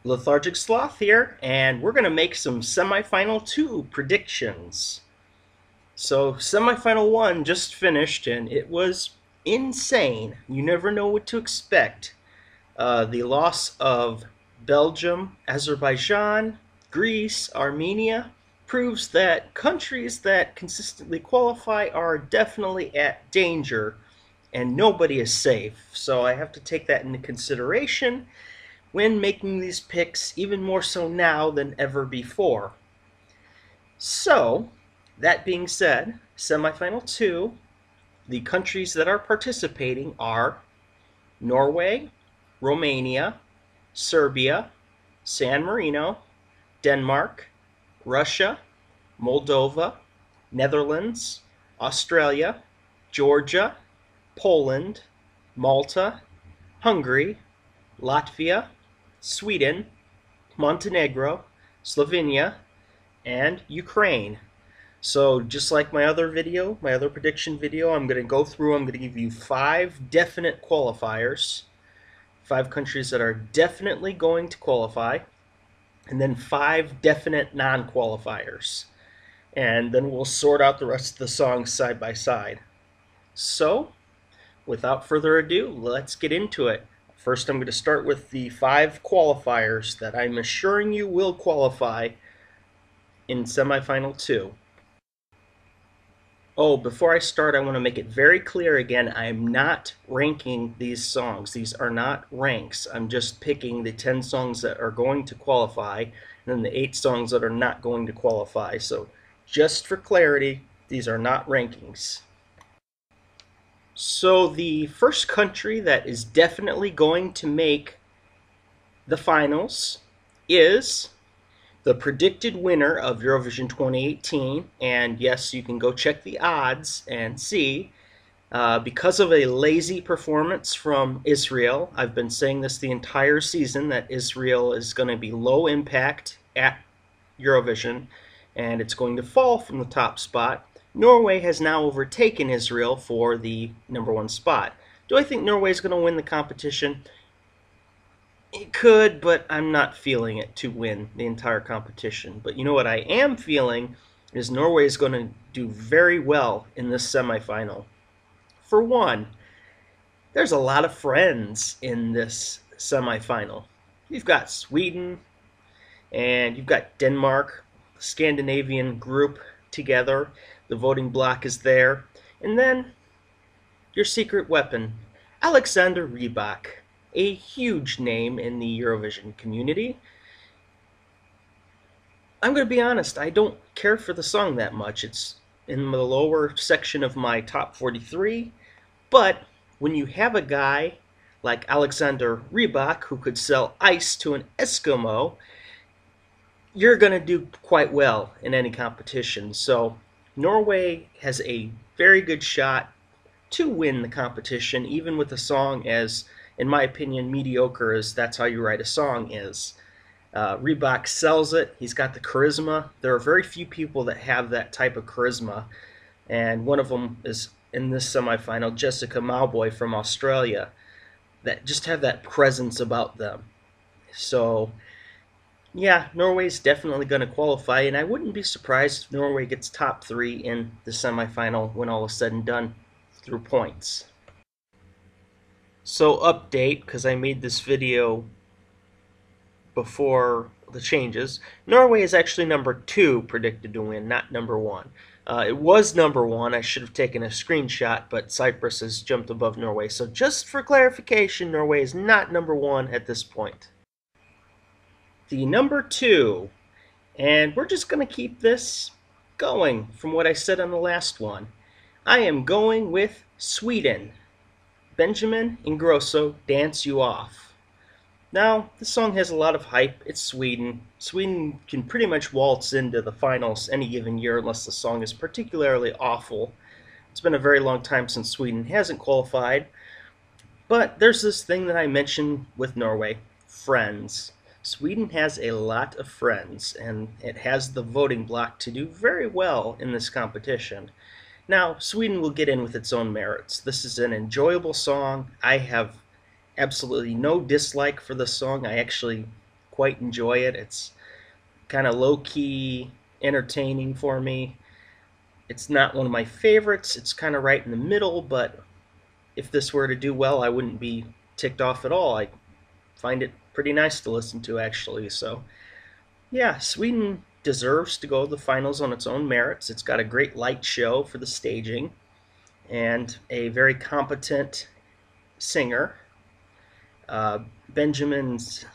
Lethargic Sloth here, and we're going to make some semifinal 2 predictions. So, semifinal 1 just finished, and it was insane. You never know what to expect. The loss of Belgium, Azerbaijan, Greece, Armenia proves that countries that consistently qualify are definitely at danger, and nobody is safe. So I have to take that into consideration when making these picks, even more so now than ever before. So, that being said, semifinal 2, the countries that are participating are Norway, Romania, Serbia, San Marino, Denmark, Russia, Moldova, Netherlands, Australia, Georgia, Poland, Malta, Hungary, Latvia, Sweden, Montenegro, Slovenia, and Ukraine. So just like my other prediction video, I'm going to give you 5 definite qualifiers, 5 countries that are definitely going to qualify, and then 5 definite non-qualifiers. And then we'll sort out the rest of the songs side by side. So, without further ado, let's get into it. First, I'm going to start with the 5 qualifiers that I'm assuring you will qualify in semifinal 2. Oh, before I start, I want to make it very clear again, I am not ranking these songs. These are not ranks. I'm just picking the 10 songs that are going to qualify, and then the 8 songs that are not going to qualify. So, just for clarity, these are not rankings. So the first country that is definitely going to make the finals is the predicted winner of Eurovision 2018, and yes, you can go check the odds and see. Because of a lazy performance from Israel, I've been saying this the entire season, that Israel is going to be low impact at Eurovision, and it's going to fall from the top spot. Norway has now overtaken Israel for the #1 spot. Do I think Norway is going to win the competition? It could, but I'm not feeling it to win the entire competition. But you know what I am feeling is Norway is going to do very well in this semifinal. For one, there's a lot of friends in this semifinal. You've got Sweden, and you've got Denmark, Scandinavian group together. The voting bloc is there. And then your secret weapon, Alexander Rybak, a huge name in the Eurovision community. I'm going to be honest, I don't care for the song that much. It's in the lower section of my top 43. But when you have a guy like Alexander Rybak who could sell ice to an Eskimo, you're going to do quite well in any competition. So Norway has a very good shot to win the competition, even with a song as, in my opinion, mediocre as That's How You Write a Song is. Rybak sells it. He's got the charisma. There are very few people that have that type of charisma, and one of them is in this semifinal, Jessica Mauboy from Australia, that just have that presence about them. So yeah, Norway's definitely going to qualify, and I wouldn't be surprised if Norway gets top 3 in the semifinal when all is said and done through points. So update, because I made this video before the changes, Norway is actually #2 predicted to win, not #1. It was #1, I should have taken a screenshot, but Cyprus has jumped above Norway. So just for clarification, Norway is not #1 at this point. The #2, and we're just going to keep this going from what I said on the last one. I am going with Sweden. Benjamin Ingrosso, Dance You Off. Now, this song has a lot of hype. It's Sweden. Sweden can pretty much waltz into the finals any given year unless the song is particularly awful. It's been a very long time since Sweden hasn't qualified. But there's this thing that I mentioned with Norway, friends. Sweden has a lot of friends, and it has the voting bloc to do very well in this competition. Now, Sweden will get in with its own merits. This is an enjoyable song. I have absolutely no dislike for the song. I actually quite enjoy it. It's kind of low-key entertaining for me. It's not one of my favorites. It's kind of right in the middle, but if this were to do well, I wouldn't be ticked off at all. I find it pretty nice to listen to, actually. So, yeah, Sweden deserves to go to the finals on its own merits. It's got a great light show for the staging and a very competent singer. Benjamin's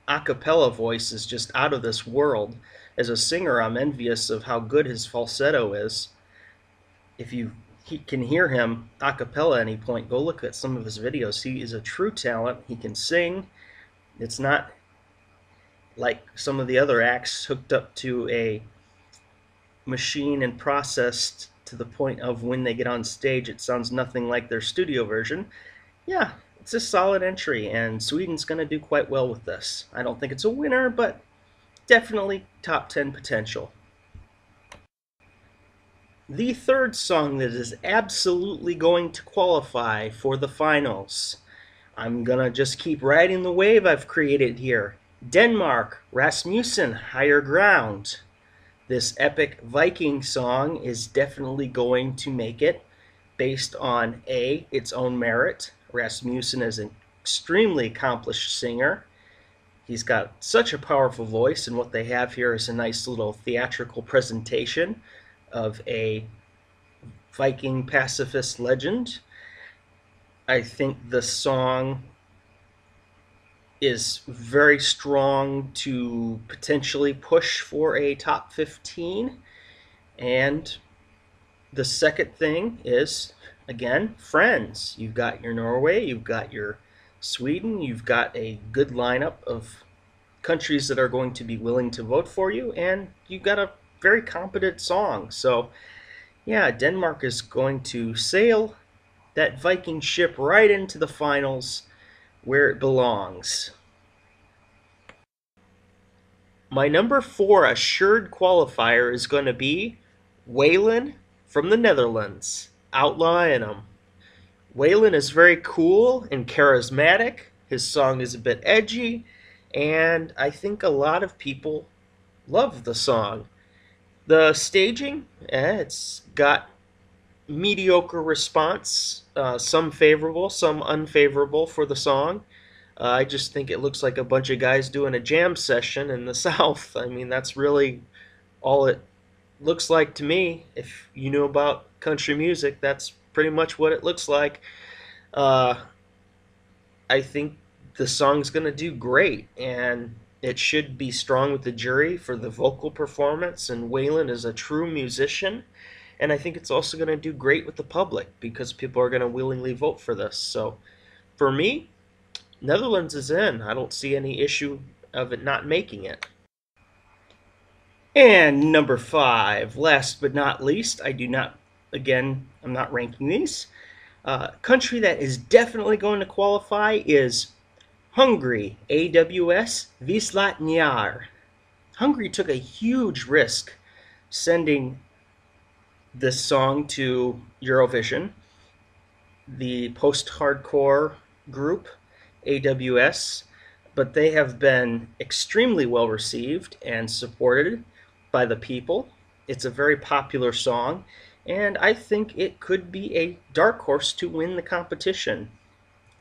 a cappella voice is just out of this world. As a singer, I'm envious of how good his falsetto is. If you can hear him a cappella at any point, go look at some of his videos. He is a true talent. He can sing. It's not like some of the other acts hooked up to a machine and processed to the point of when they get on stage, it sounds nothing like their studio version. Yeah, it's a solid entry, and Sweden's going to do quite well with this. I don't think it's a winner, but definitely top 10 potential. The third song that is absolutely going to qualify for the finals. I'm going to just keep riding the wave I've created here. Denmark, Rasmussen, Higher Ground. This epic Viking song is definitely going to make it based on A, its own merit. Rasmussen is an extremely accomplished singer. He's got such a powerful voice, and what they have here is a nice little theatrical presentation of a Viking pacifist legend. I think the song is very strong to potentially push for a top 15. And the second thing is, again, friends. You've got your Norway, you've got your Sweden, you've got a good lineup of countries that are going to be willing to vote for you, and you've got a very competent song. So, yeah, Denmark is going to sail that Viking ship right into the finals where it belongs. My number 4 assured qualifier is going to be Waylon from the Netherlands, Outlaw Anthem. Waylon is very cool and charismatic. His song is a bit edgy, and I think a lot of people love the song. The staging, it's got mediocre response, some favorable, some unfavorable for the song. I just think it looks like a bunch of guys doing a jam session in the South. I mean, that's really all it looks like to me. If you know about country music, that's pretty much what it looks like. I think the song's going to do great, and it should be strong with the jury for the vocal performance, and Waylon is a true musician, and I think it's also going to do great with the public because people are going to willingly vote for this. So for me, Netherlands is in. I don't see any issue of it not making it. And number 5, last but not least, I'm not ranking these. Country that is definitely going to qualify is Hungary, AWS Viszlát nyár. Hungary took a huge risk sending this song to Eurovision. The post-hardcore group, AWS, but they have been extremely well received and supported by the people. It's a very popular song, and I think it could be a dark horse to win the competition.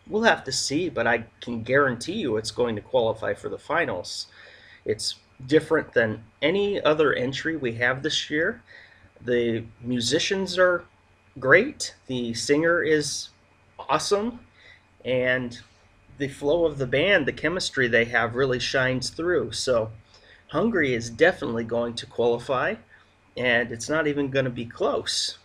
We'll have to see, but I can guarantee you it's going to qualify for the finals. It's different than any other entry we have this year. The musicians are great, the singer is awesome, and the flow of the band, the chemistry they have really shines through. So Hungary is definitely going to qualify, and it's not even going to be close.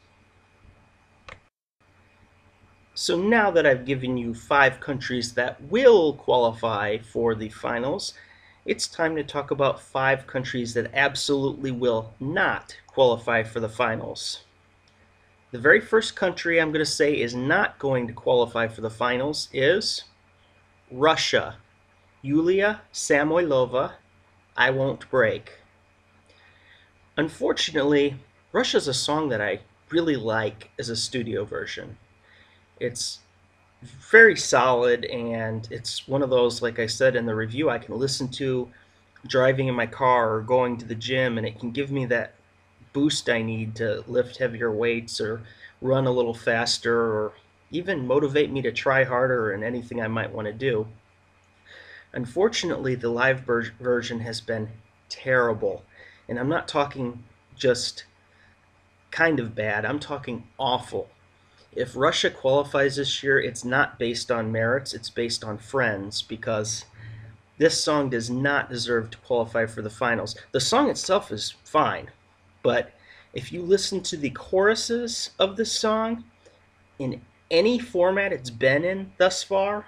So now that I've given you 5 countries that will qualify for the finals, it's time to talk about 5 countries that absolutely will not qualify for the finals. The very first country I'm going to say is not going to qualify for the finals is Russia. Yulia Samoylova, I Won't Break. Unfortunately, Russia's a song that I really like as a studio version. It's very solid, and it's one of those, like I said in the review, I can listen to driving in my car or going to the gym, and it can give me that boost I need to lift heavier weights or run a little faster or even motivate me to try harder in anything I might want to do. Unfortunately, the live version has been terrible. And I'm not talking just kind of bad, I'm talking awful. If Russia qualifies this year, it's not based on merits, it's based on friends, because this song does not deserve to qualify for the finals. The song itself is fine, but if you listen to the choruses of this song in any format it's been in thus far,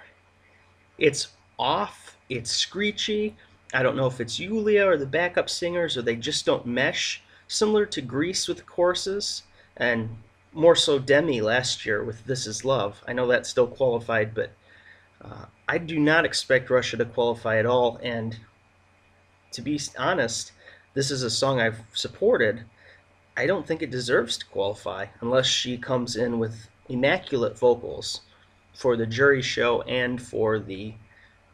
it's off, it's screechy. I don't know if it's Yulia or the backup singers or they just don't mesh. Similar to Greece with the choruses, and more so Demi last year with This Is Love. I know that still qualified, but I do not expect Russia to qualify at all. And to be honest, this is a song I've supported. I don't think it deserves to qualify unless she comes in with immaculate vocals for the jury show and for the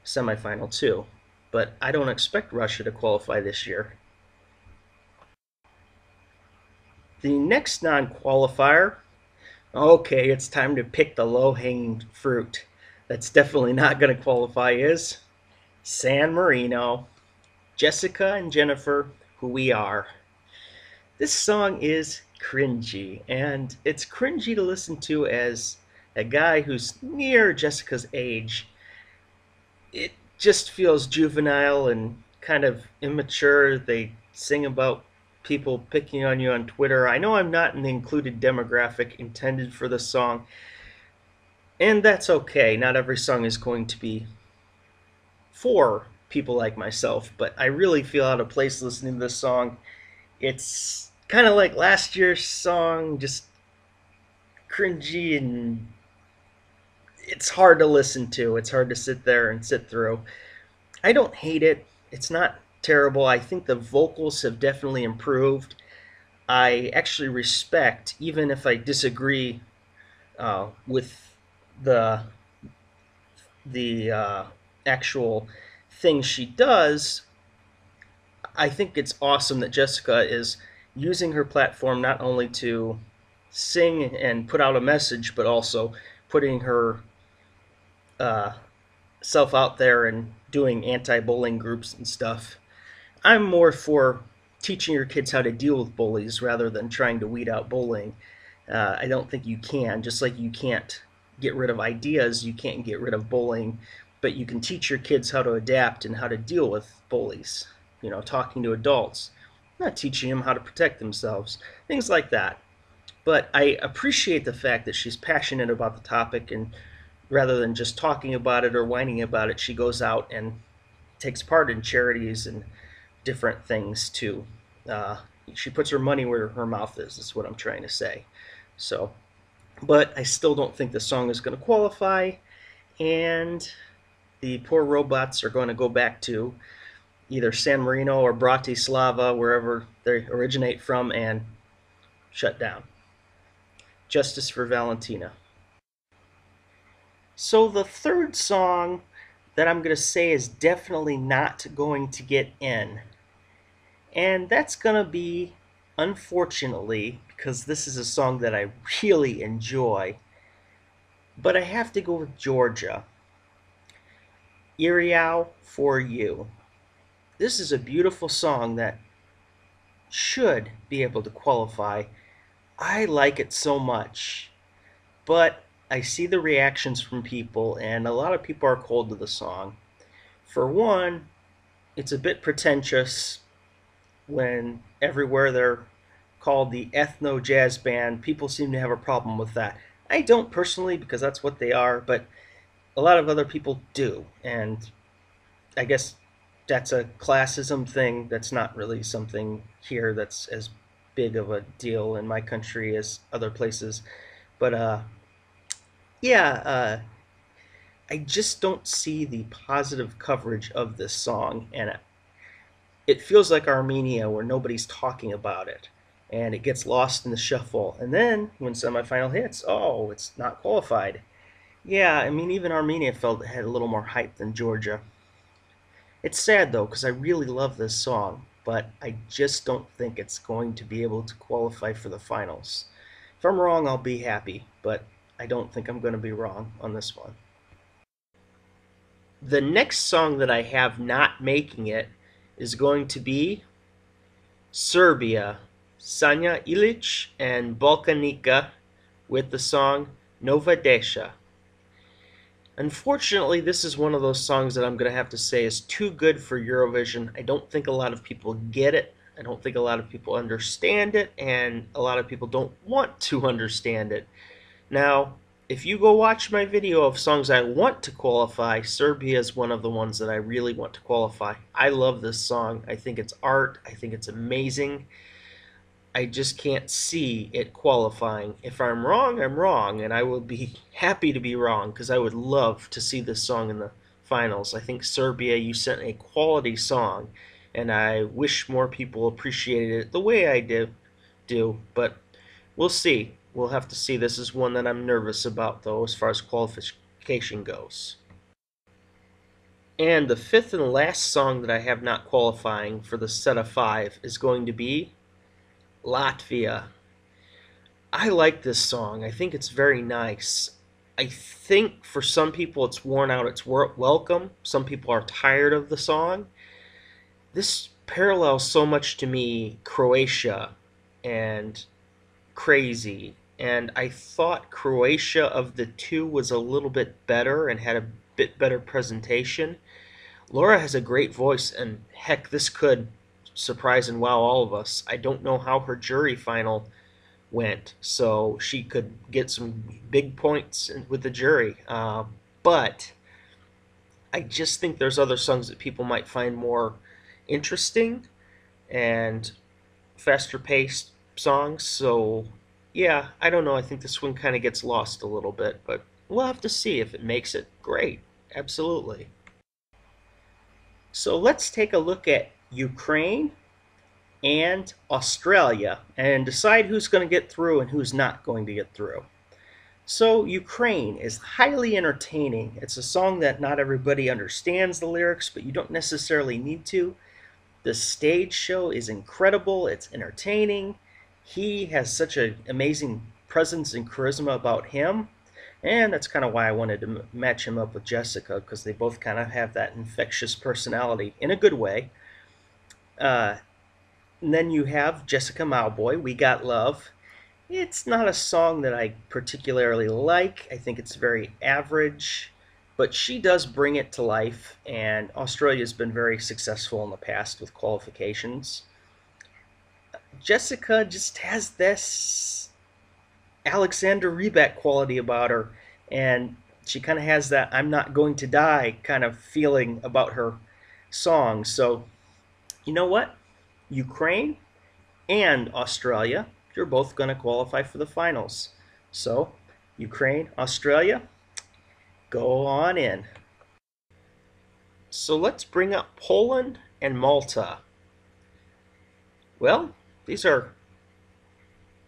semifinal too. But I don't expect Russia to qualify this year. The next non-qualifier, okay, it's time to pick the low-hanging fruit. That's definitely not going to qualify is San Marino, Jessica and Jennifer, Who We Are. This song is cringy, and it's cringy to listen to as a guy who's near Jessica's age. It just feels juvenile and kind of immature. They sing about people picking on you on Twitter. I know I'm not in the included demographic intended for this song, and that's okay. Not every song is going to be for people like myself, but I really feel out of place listening to this song. It's kind of like last year's song, just cringy, and it's hard to listen to. It's hard to sit there and sit through. I don't hate it. It's not terrible. I think the vocals have definitely improved. I actually respect, even if I disagree with the actual things she does. I think it's awesome that Jessica is using her platform not only to sing and put out a message, but also putting her self out there and doing anti-bullying groups and stuff. I'm more for teaching your kids how to deal with bullies rather than trying to weed out bullying. I don't think you can. Just like you can't get rid of ideas, you can't get rid of bullying, but you can teach your kids how to adapt and how to deal with bullies. You know, talking to adults, not teaching them how to protect themselves, things like that. But I appreciate the fact that she's passionate about the topic, and rather than just talking about it or whining about it, she goes out and takes part in charities and different things too. She puts her money where her mouth is what I'm trying to say. So, but I still don't think the song is going to qualify, and the poor robots are going to go back to either San Marino or Bratislava, wherever they originate from, and shut down. Justice for Valentina. So the third song that I'm going to say is definitely not going to get in. And that's going to be, unfortunately, because this is a song that I really enjoy, but I have to go with Georgia. Iriau for You. This is a beautiful song that should be able to qualify. I like it so much, but I see the reactions from people, and a lot of people are cold to the song. For one, it's a bit pretentious when everywhere they're called the ethno jazz band. People seem to have a problem with that. I don't personally, because that's what they are, but a lot of other people do, and I guess that's a classism thing. That's not really something here that's as big of a deal in my country as other places. But yeah, I just don't see the positive coverage of this song, and it feels like Armenia, where nobody's talking about it, and it gets lost in the shuffle. And then when semifinal hits, oh, it's not qualified. Yeah, I mean, even Armenia felt it had a little more hype than Georgia. It's sad though, because I really love this song, but I just don't think it's going to be able to qualify for the finals. If I'm wrong, I'll be happy, but I don't think I'm going to be wrong on this one. The next song that I have not making it is going to be Serbia, Sanja Ilic and Balkanica with the song Nova Desha. Unfortunately, this is one of those songs that I'm going to have to say is too good for Eurovision. I don't think a lot of people get it. I don't think a lot of people understand it, and a lot of people don't want to understand it. Now, if you go watch my video of songs I want to qualify, Serbia is one of the ones that I really want to qualify. I love this song. I think it's art. I think it's amazing. I just can't see it qualifying. If I'm wrong, I'm wrong, and I will be happy to be wrong because I would love to see this song in the finals. I think Serbia, you sent a quality song, and I wish more people appreciated it the way I do, but we'll see. We'll have to see. This is one that I'm nervous about, though, as far as qualification goes. And the fifth and last song that I have not qualifying for the set of five is going to be Latvia. I like this song. I think it's very nice. I think for some people it's worn out its welcome. Some people are tired of the song. This parallels so much to me Croatia and Crazy. And I thought Croatia of the two was a little bit better and had a bit better presentation. Laura has a great voice, and heck, this could surprise and wow all of us. I don't know how her jury final went, so she could get some big points with the jury. But I just think there's other songs that people might find more interesting and faster paced songs. So, yeah, I don't know. I think this one kind of gets lost a little bit, but we'll have to see if it makes it. Great. Absolutely. So let's take a look at Ukraine and Australia and decide who's going to get through and who's not going to get through. So, Ukraine is highly entertaining. It's a song that not everybody understands the lyrics, but you don't necessarily need to. The stage show is incredible, it's entertaining. He has such an amazing presence and charisma about him. And that's kind of why I wanted to match him up with Jessica, because they both kind of have that infectious personality in a good way. Uh, and then you have Jessica Mauboy, We Got Love. It's not a song that I particularly like. I think it's very average, but she does bring it to life, and Australia's been very successful in the past with qualifications. Jessica just has this Alexander Rybak quality about her, and she kind of has that I'm not going to die kind of feeling about her song. So, you know what? Ukraine and Australia, you're both going to qualify for the finals. So, Ukraine, Australia, go on in. So let's bring up Poland and Malta. Well, these are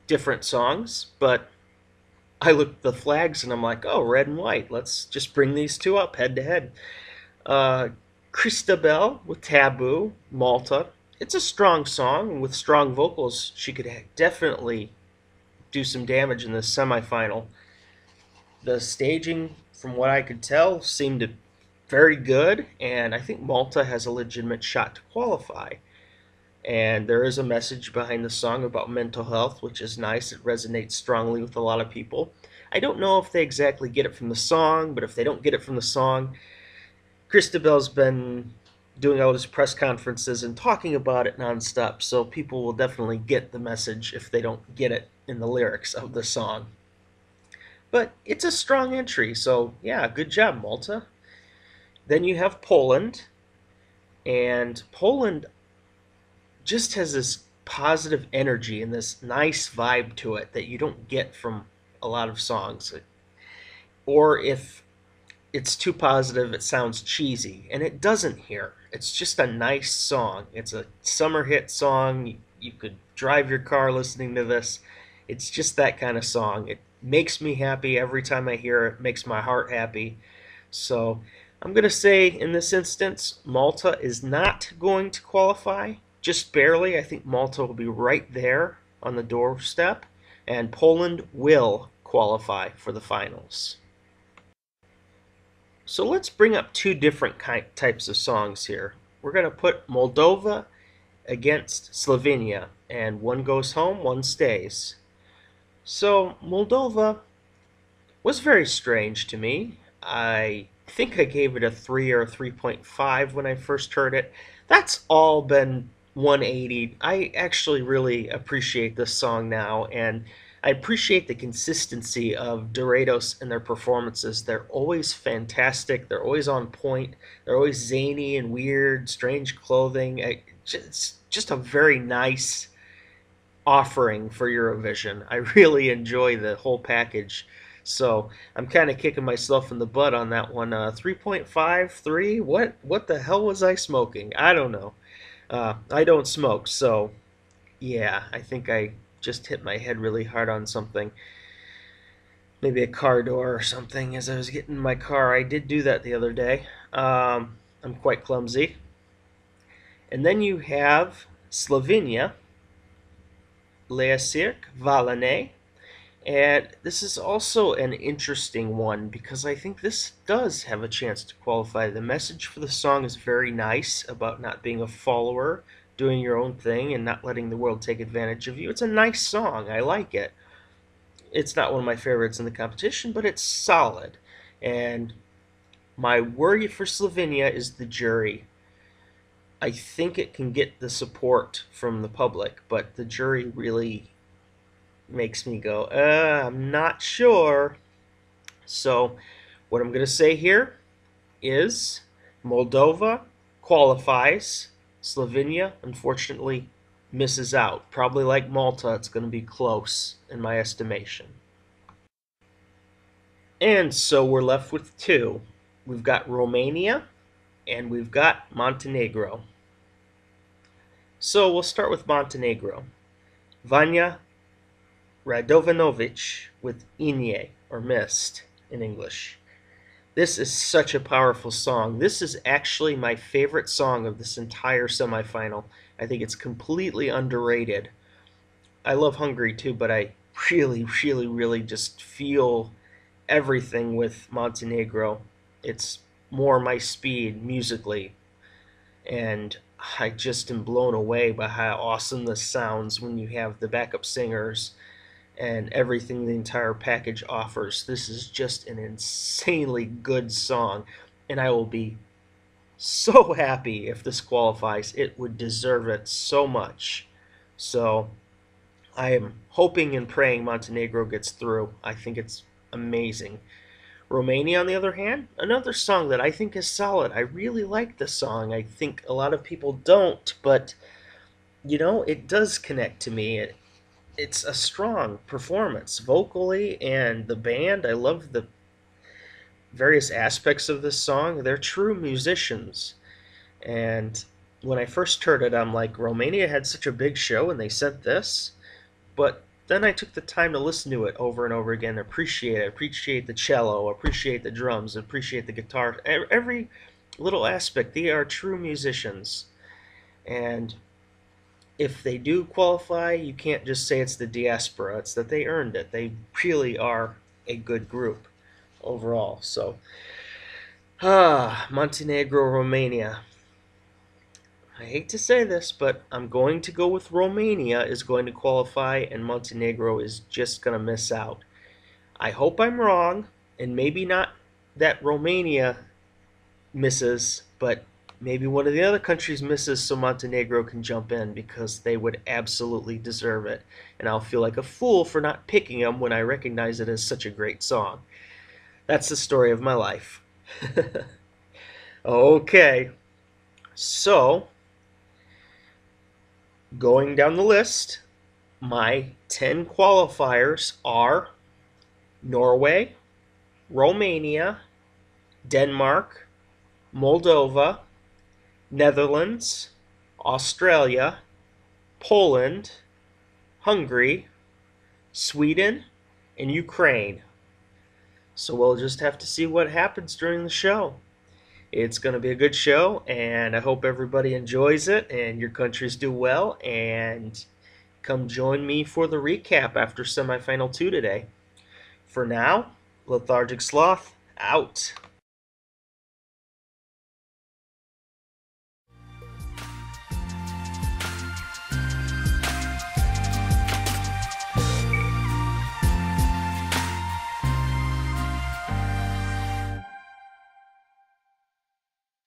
different songs, but I looked at the flags and I'm like, oh, red and white. Let's just bring these two up head to head. Christabel with Taboo, Malta. It's a strong song, and with strong vocals, she could definitely do some damage in the semifinal. The staging, from what I could tell, seemed very good, and I think Malta has a legitimate shot to qualify. And there is a message behind the song about mental health, which is nice. It resonates strongly with a lot of people. I don't know if they exactly get it from the song, but if they don't get it from the song, Christabel's been doing all his press conferences and talking about it nonstop, so people will definitely get the message if they don't get it in the lyrics of the song. But it's a strong entry, so yeah, good job, Malta. Then you have Poland, and Poland just has this positive energy and this nice vibe to it that you don't get from a lot of songs. Or if it's too positive, it sounds cheesy, and it doesn't here. It's just a nice song. It's a summer hit song. You could drive your car listening to this. It's just that kind of song. It makes me happy every time I hear it, makes my heart happy. So I'm going to say in this instance, Malta is not going to qualify, just barely. I think Malta will be right there on the doorstep, and Poland will qualify for the finals. So let's bring up two different types of songs here. We're going to put Moldova against Slovenia, and one goes home, one stays. So Moldova was very strange to me. I think I gave it a 3 or a 3.5 when I first heard it. That's all been 180. I actually really appreciate this song now, and I appreciate the consistency of Dorados and their performances. They're always fantastic. They're always on point. They're always zany and weird, strange clothing. It's just a very nice offering for Eurovision. I really enjoy the whole package. So I'm kind of kicking myself in the butt on that one. 3.5, 3? What the hell was I smoking? I don't know. I don't smoke, so yeah, I think I just hit my head really hard on something. Maybe a car door or something as I was getting in my car. I did do that the other day. I'm quite clumsy. And then you have Slovenia, Leasirk, Valane. And this is also an interesting one because I think this does have a chance to qualify. The message for the song is very nice about not being a follower, doing your own thing, and not letting the world take advantage of you. It's a nice song. I like it. It's not one of my favorites in the competition, but it's solid. And my worry for Slovenia is the jury. I think it can get the support from the public, but the jury really makes me go, I'm not sure. So what I'm going to say here is Moldova qualifies. Slovenia, unfortunately, misses out. Probably like Malta, it's going to be close in my estimation. And so we're left with two. We've got Romania and we've got Montenegro. So we'll start with Montenegro. Vanja Radovanovic with Inje, or Mist in English. This is such a powerful song. This is actually my favorite song of this entire semifinal. I think it's completely underrated. I love Hungary too, but I really just feel everything with Montenegro. It's more my speed musically, and I just am blown away by how awesome this sounds when you have the backup singers and everything the entire package offers. This is just an insanely good song, and I will be so happy if this qualifies. It would deserve it so much. So I am hoping and praying Montenegro gets through. I think it's amazing. Romania, on the other hand, another song that I think is solid. I really like the song. I think a lot of people don't, but it does connect to me. It's a strong performance vocally, and the band. I love the various aspects of this song. They're true musicians. And when I first heard it, I'm like, Romania had such a big show and they sent this. But then I took the time to listen to it over and over again, appreciate the cello, appreciate the drums, appreciate the guitar, every little aspect. They are true musicians. And if they do qualify, you can't just say it's the diaspora. It's that they earned it. They really are a good group overall. So, Montenegro, Romania. I hate to say this, but I'm going to go with Romania is going to qualify and Montenegro is just going to miss out. I hope I'm wrong, and maybe not that Romania misses, but maybe one of the other countries misses so Montenegro can jump in, because they would absolutely deserve it. And I'll feel like a fool for not picking them when I recognize it as such a great song. That's the story of my life. Okay, so going down the list, my 10 qualifiers are Norway, Romania, Denmark, Moldova, Netherlands, Australia, Poland, Hungary, Sweden, in Ukraine. So we'll just have to see what happens during the show. It's going to be a good show, and I hope everybody enjoys it and your countries do well. And come join me for the recap after semifinal 2 today. For now, Lethargic Sloth, out.